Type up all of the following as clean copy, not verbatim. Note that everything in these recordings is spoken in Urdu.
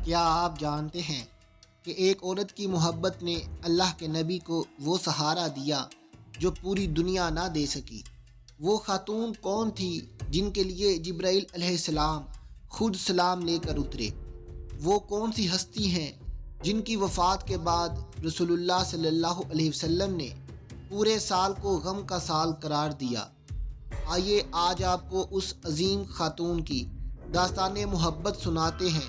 کیا آپ جانتے ہیں کہ ایک عورت کی محبت نے اللہ کے نبی کو وہ سہارا دیا جو پوری دنیا نہ دے سکی؟ وہ خاتون کون تھی جن کے لیے جبرائیل علیہ السلام خود سلام لے کر اترے؟ وہ کون سی ہستی ہیں جن کی وفات کے بعد رسول اللہ صلی اللہ علیہ وسلم نے پورے سال کو غم کا سال قرار دیا؟ آئیے آج آپ کو اس عظیم خاتون کی داستان محبت سناتے ہیں،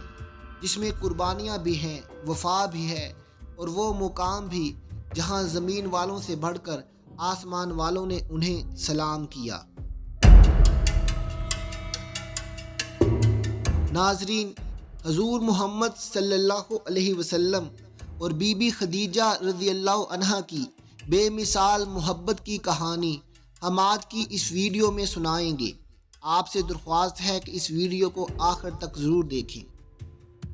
جس میں قربانیاں بھی ہیں، وفا بھی ہے، اور وہ مقام بھی جہاں زمین والوں سے بڑھ کر آسمان والوں نے انہیں سلام کیا۔ ناظرین، حضور محمد صلی اللہ علیہ وسلم اور بی بی خدیجہ رضی اللہ عنہا کی بے مثال محبت کی کہانی ہم آج کی اس ویڈیو میں سنائیں گے۔ آپ سے درخواست ہے کہ اس ویڈیو کو آخر تک ضرور دیکھیں۔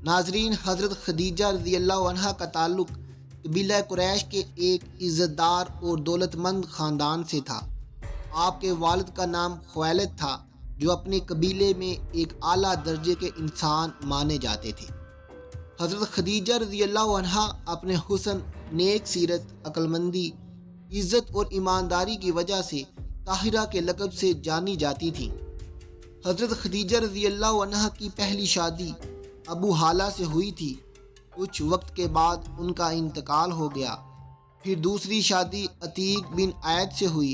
ناظرین، حضرت خدیجہ رضی اللہ عنہا کا تعلق قبیلہ قریش کے ایک عزت دار اور دولت مند خاندان سے تھا۔ آپ کے والد کا نام خویلد تھا، جو اپنے قبیلے میں ایک اعلیٰ درجے کے انسان مانے جاتے تھے۔ حضرت خدیجہ رضی اللہ عنہا اپنے حسن، نیک سیرت، عقل مندی، عزت اور ایمانداری کی وجہ سے طاہرہ کے لقب سے جانی جاتی تھیں۔ حضرت خدیجہ رضی اللہ عنہا کی پہلی شادی ابو حالہ سے ہوئی تھی۔ کچھ وقت کے بعد ان کا انتقال ہو گیا۔ پھر دوسری شادی عتیق بن عید سے ہوئی،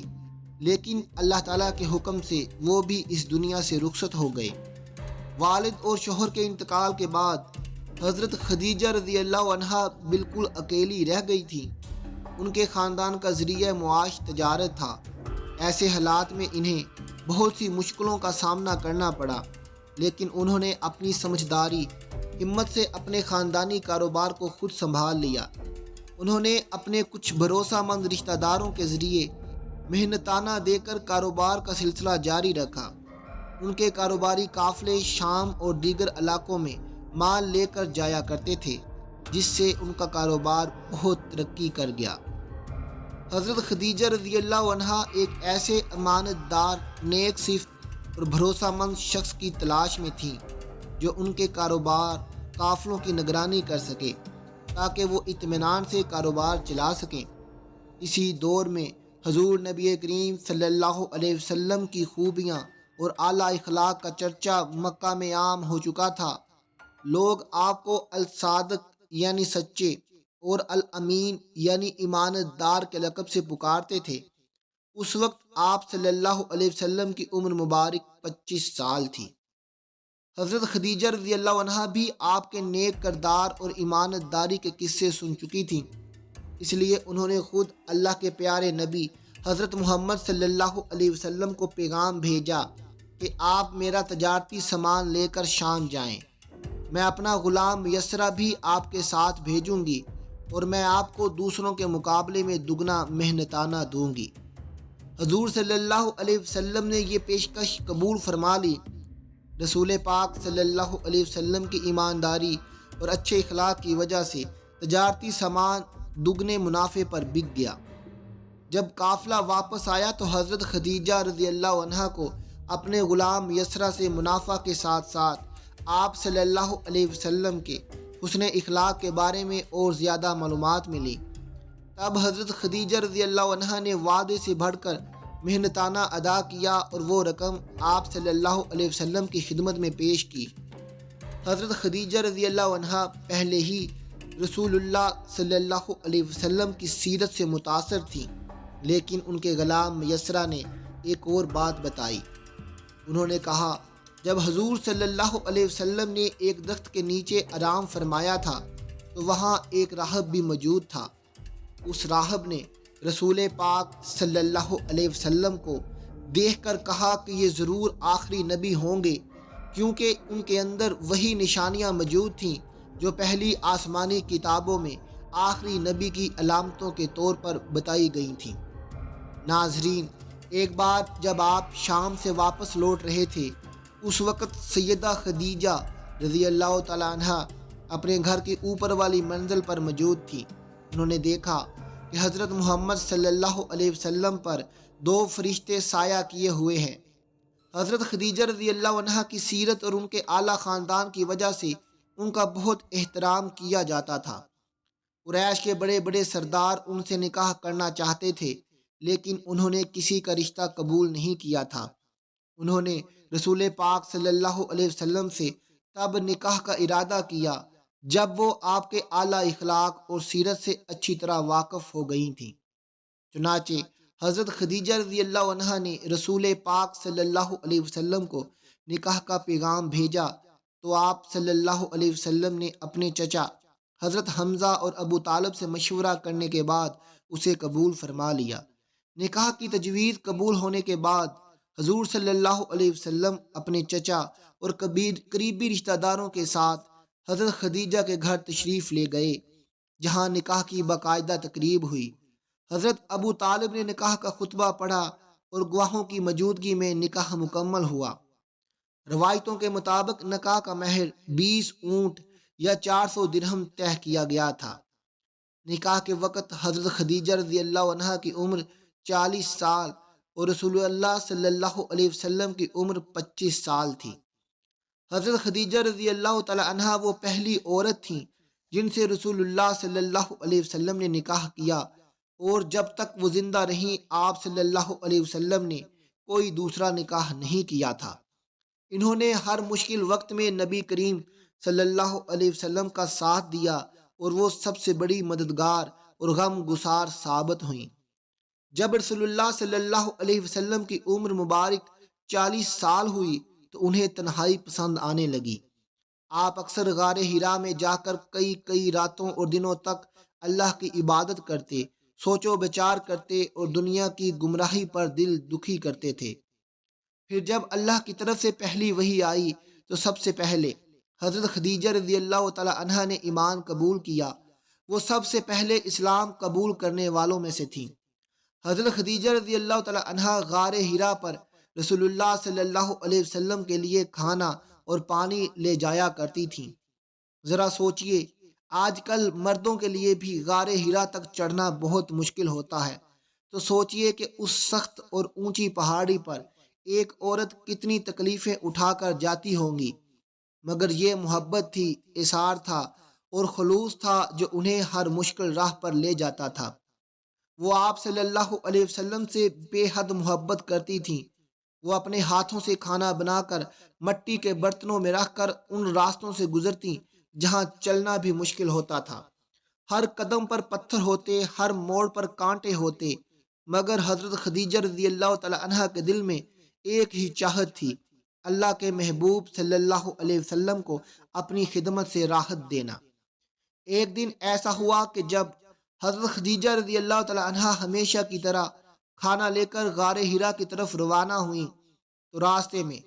لیکن اللہ تعالیٰ کے حکم سے وہ بھی اس دنیا سے رخصت ہو گئے۔ والد اور شوہر کے انتقال کے بعد حضرت خدیجہ رضی اللہ عنہا بالکل اکیلی رہ گئی تھی۔ ان کے خاندان کا ذریعہ معاش تجارت تھا۔ ایسے حالات میں انہیں بہت سی مشکلوں کا سامنا کرنا پڑا، لیکن انہوں نے اپنی سمجھداری، ہمت سے اپنے خاندانی کاروبار کو خود سنبھال لیا۔ انہوں نے اپنے کچھ بھروسہ مند رشتہ داروں کے ذریعے محنتانہ دے کر کاروبار کا سلسلہ جاری رکھا۔ ان کے کاروباری قافلے شام اور دیگر علاقوں میں مال لے کر جایا کرتے تھے، جس سے ان کا کاروبار بہت ترقی کر گیا۔ حضرت خدیجہ رضی اللہ عنہا ایک ایسے امانت دار، نیک صفت اور بھروسہ مند شخص کی تلاش میں تھیں جو ان کے کاروبار قافلوں کی نگرانی کر سکے، تاکہ وہ اطمینان سے کاروبار چلا سکیں۔ اسی دور میں حضور نبی کریم صلی اللہ علیہ وسلم کی خوبیاں اور اعلیٰ اخلاق کا چرچا مکہ میں عام ہو چکا تھا۔ لوگ آپ کو الصادق یعنی سچے اور الامین یعنی ایمانت دار کے لقب سے پکارتے تھے۔ اس وقت آپ صلی اللہ علیہ وسلم کی عمر مبارک 25 سال تھی۔ حضرت خدیجہ رضی اللہ عنہا بھی آپ کے نیک کردار اور ایمانت داری کے قصے سن چکی تھیں، اس لیے انہوں نے خود اللہ کے پیارے نبی حضرت محمد صلی اللہ علیہ وسلم کو پیغام بھیجا کہ آپ میرا تجارتی سامان لے کر شام جائیں۔ میں اپنا غلام میسرہ بھی آپ کے ساتھ بھیجوں گی، اور میں آپ کو دوسروں کے مقابلے میں دگنا محنتانہ دوں گی۔ حضور صلی اللہ علیہ وسلم نے یہ پیشکش قبول فرما لی۔ رسول پاک صلی اللہ علیہ وسلم کی ایمانداری اور اچھے اخلاق کی وجہ سے تجارتی سامان دگنے منافع پر بک گیا۔ جب قافلہ واپس آیا تو حضرت خدیجہ رضی اللہ عنہا کو اپنے غلام میسرہ سے منافع کے ساتھ ساتھ آپ صلی اللہ علیہ وسلم کے حسن اخلاق کے بارے میں اور زیادہ معلومات ملی۔ تب حضرت خدیجہ رضی اللہ عنہا نے وعدے سے بڑھ کر محنتانہ ادا کیا اور وہ رقم آپ صلی اللہ علیہ وسلم کی خدمت میں پیش کی۔ حضرت خدیجہ رضی اللہ عنہا پہلے ہی رسول اللہ صلی اللہ علیہ وسلم کی سیرت سے متاثر تھیں، لیکن ان کے غلام میسرہ نے ایک اور بات بتائی۔ انہوں نے کہا، جب حضور صلی اللہ علیہ وسلم نے ایک درخت کے نیچے آرام فرمایا تھا تو وہاں ایک راہب بھی موجود تھا۔ اس راہب نے رسول پاک صلی اللہ علیہ وسلم کو دیکھ کر کہا کہ یہ ضرور آخری نبی ہوں گے، کیونکہ ان کے اندر وہی نشانیاں موجود تھیں جو پہلی آسمانی کتابوں میں آخری نبی کی علامتوں کے طور پر بتائی گئی تھیں۔ ناظرین، ایک بار جب آپ شام سے واپس لوٹ رہے تھے، اس وقت سیدہ خدیجہ رضی اللہ تعالیٰ عنہا اپنے گھر کی اوپر والی منزل پر موجود تھی۔ انہوں نے دیکھا کہ حضرت محمد صلی اللہ علیہ وسلم پر 2 فرشتے سایہ کیے ہوئے ہیں۔ حضرت خدیجہ رضی اللہ عنہا کی سیرت اور ان کے اعلیٰ خاندان کی وجہ سے ان کا بہت احترام کیا جاتا تھا۔ قریش کے بڑے بڑے سردار ان سے نکاح کرنا چاہتے تھے، لیکن انہوں نے کسی کا رشتہ قبول نہیں کیا تھا۔ انہوں نے رسول پاک صلی اللہ علیہ وسلم سے تب نکاح کا ارادہ کیا جب وہ آپ کے اعلیٰ اخلاق اور سیرت سے اچھی طرح واقف ہو گئی تھیں۔ چنانچہ حضرت خدیجہ رضی اللہ عنہا نے رسول پاک صلی اللہ علیہ وسلم کو نکاح کا پیغام بھیجا تو آپ صلی اللہ علیہ وسلم نے اپنے چچا حضرت حمزہ اور ابو طالب سے مشورہ کرنے کے بعد اسے قبول فرما لیا۔ نکاح کی تجویز قبول ہونے کے بعد حضور صلی اللہ علیہ وسلم اپنے چچا اور قریبی رشتہ داروں کے ساتھ حضرت خدیجہ کے گھر تشریف لے گئے، جہاں نکاح کی باقاعدہ تقریب ہوئی۔ حضرت ابو طالب نے نکاح کا خطبہ پڑھا اور گواہوں کی موجودگی میں نکاح مکمل ہوا۔ روایتوں کے مطابق نکاح کا مہر 20 اونٹ یا 400 درہم طے کیا گیا تھا۔ نکاح کے وقت حضرت خدیجہ رضی اللہ عنہا کی عمر 40 سال اور رسول اللہ صلی اللہ علیہ وسلم کی عمر 25 سال تھی۔ حضرت خدیجہ رضی اللہ تعالی عنہا وہ پہلی عورت تھیں جن سے رسول اللہ صلی اللہ علیہ وسلم نے نکاح کیا، اور جب تک وہ زندہ رہیں آپ صلی اللہ علیہ وسلم نے کوئی دوسرا نکاح نہیں کیا تھا۔ انہوں نے ہر مشکل وقت میں نبی کریم صلی اللہ علیہ وسلم کا ساتھ دیا اور وہ سب سے بڑی مددگار اور غم گسار ثابت ہوئیں۔ جب رسول اللہ صلی اللہ علیہ وسلم کی عمر مبارک 40 سال ہوئی تو انہیں تنہائی پسند آنے لگی۔ آپ اکثر غار ہرا میں جا کر کئی راتوں اور دنوں تک اللہ کی عبادت کرتے، سوچ و بچار کرتے اور دنیا کی گمراہی پر دل دکھی کرتے تھے۔ پھر جب اللہ کی طرف سے پہلی وحی آئی تو سب سے پہلے حضرت خدیجہ رضی اللہ تعالی عنہا نے ایمان قبول کیا۔ وہ سب سے پہلے اسلام قبول کرنے والوں میں سے تھیں۔ حضرت خدیجہ رضی اللہ تعالی عنہا غار ہرا پر رسول اللہ صلی اللہ علیہ وسلم کے لیے کھانا اور پانی لے جایا کرتی تھیں۔ ذرا سوچئے، آج کل مردوں کے لیے بھی غار ہرا تک چڑھنا بہت مشکل ہوتا ہے، تو سوچئے کہ اس سخت اور اونچی پہاڑی پر ایک عورت کتنی تکلیفیں اٹھا کر جاتی ہوں گی، مگر یہ محبت تھی، اثار تھا اور خلوص تھا جو انہیں ہر مشکل راہ پر لے جاتا تھا۔ وہ آپ صلی اللہ علیہ وسلم سے بے حد محبت کرتی تھیں۔ وہ اپنے ہاتھوں سے کھانا بنا کر مٹی کے برتنوں میں رکھ کر ان راستوں سے گزرتی جہاں چلنا بھی مشکل ہوتا تھا۔ ہر قدم پر پتھر ہوتے، ہر موڑ پر کانٹے ہوتے، مگر حضرت خدیجہ رضی اللہ تعالی عنہا کے دل میں ایک ہی چاہت تھی، اللہ کے محبوب صلی اللہ علیہ وسلم کو اپنی خدمت سے راحت دینا۔ ایک دن ایسا ہوا کہ جب حضرت خدیجہ رضی اللہ تعالی عنہا ہمیشہ کی طرح کھانا لے کر غار ہرا کی طرف روانہ ہوئیں تو راستے میں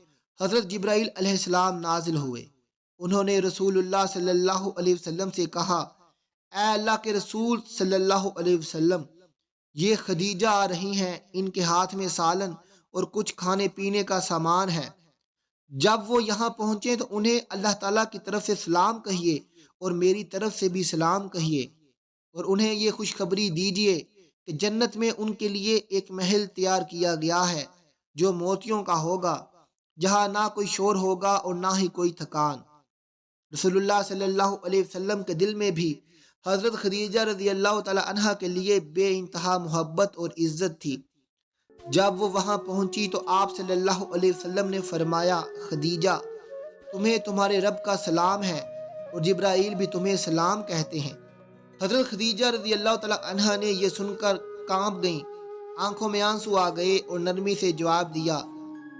حضرت جبرائیل علیہ السلام نازل ہوئے۔ انہوں نے رسول اللہ صلی اللہ علیہ وسلم سے کہا، اے اللہ کے رسول صلی اللہ علیہ وسلم، یہ خدیجہ آ رہی ہیں، ان کے ہاتھ میں سالن اور کچھ کھانے پینے کا سامان ہے۔ جب وہ یہاں پہنچیں تو انہیں اللہ تعالیٰ کی طرف سے سلام کہیے اور میری طرف سے بھی سلام کہیے، اور انہیں یہ خوشخبری دیجیے کہ جنت میں ان کے لیے ایک محل تیار کیا گیا ہے جو موتیوں کا ہوگا، جہاں نہ کوئی شور ہوگا اور نہ ہی کوئی تھکان۔ رسول اللہ صلی اللہ علیہ وسلم کے دل میں بھی حضرت خدیجہ رضی اللہ تعالی عنہا کے لیے بے انتہا محبت اور عزت تھی۔ جب وہ وہاں پہنچی تو آپ صلی اللہ علیہ وسلم نے فرمایا، خدیجہ، تمہیں تمہارے رب کا سلام ہے اور جبرائیل بھی تمہیں سلام کہتے ہیں۔ حضرت خدیجہ رضی اللہ تعالی عنہا نے یہ سن کر کانپ گئیں، آنکھوں میں آنسو آ گئے اور نرمی سے جواب دیا،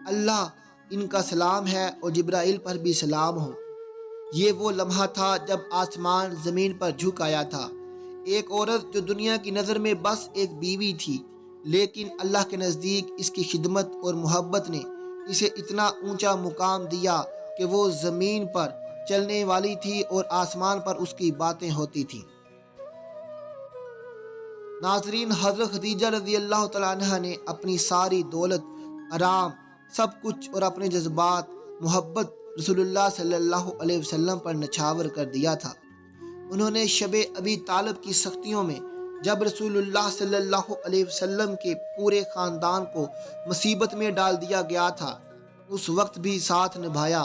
اللہ ان کا سلام ہے اور جبرائیل پر بھی سلام ہو۔ یہ وہ لمحہ تھا جب آسمان زمین پر جھک آیا تھا۔ ایک عورت جو دنیا کی نظر میں بس ایک بیوی تھی، لیکن اللہ کے نزدیک اس کی خدمت اور محبت نے اسے اتنا اونچا مقام دیا کہ وہ زمین پر چلنے والی تھی اور آسمان پر اس کی باتیں ہوتی تھیں۔ ناظرین، حضرت خدیجہ رضی اللہ تعالیٰ عنہ نے اپنی ساری دولت، آرام، سب کچھ اور اپنے جذبات، محبت رسول اللہ صلی اللہ علیہ وسلم پر نچھاور کر دیا تھا۔ انہوں نے شب ابی طالب کی سختیوں میں جب رسول اللہ صلی اللہ علیہ وسلم کے پورے خاندان کو مصیبت میں ڈال دیا گیا تھا، اس وقت بھی ساتھ نبھایا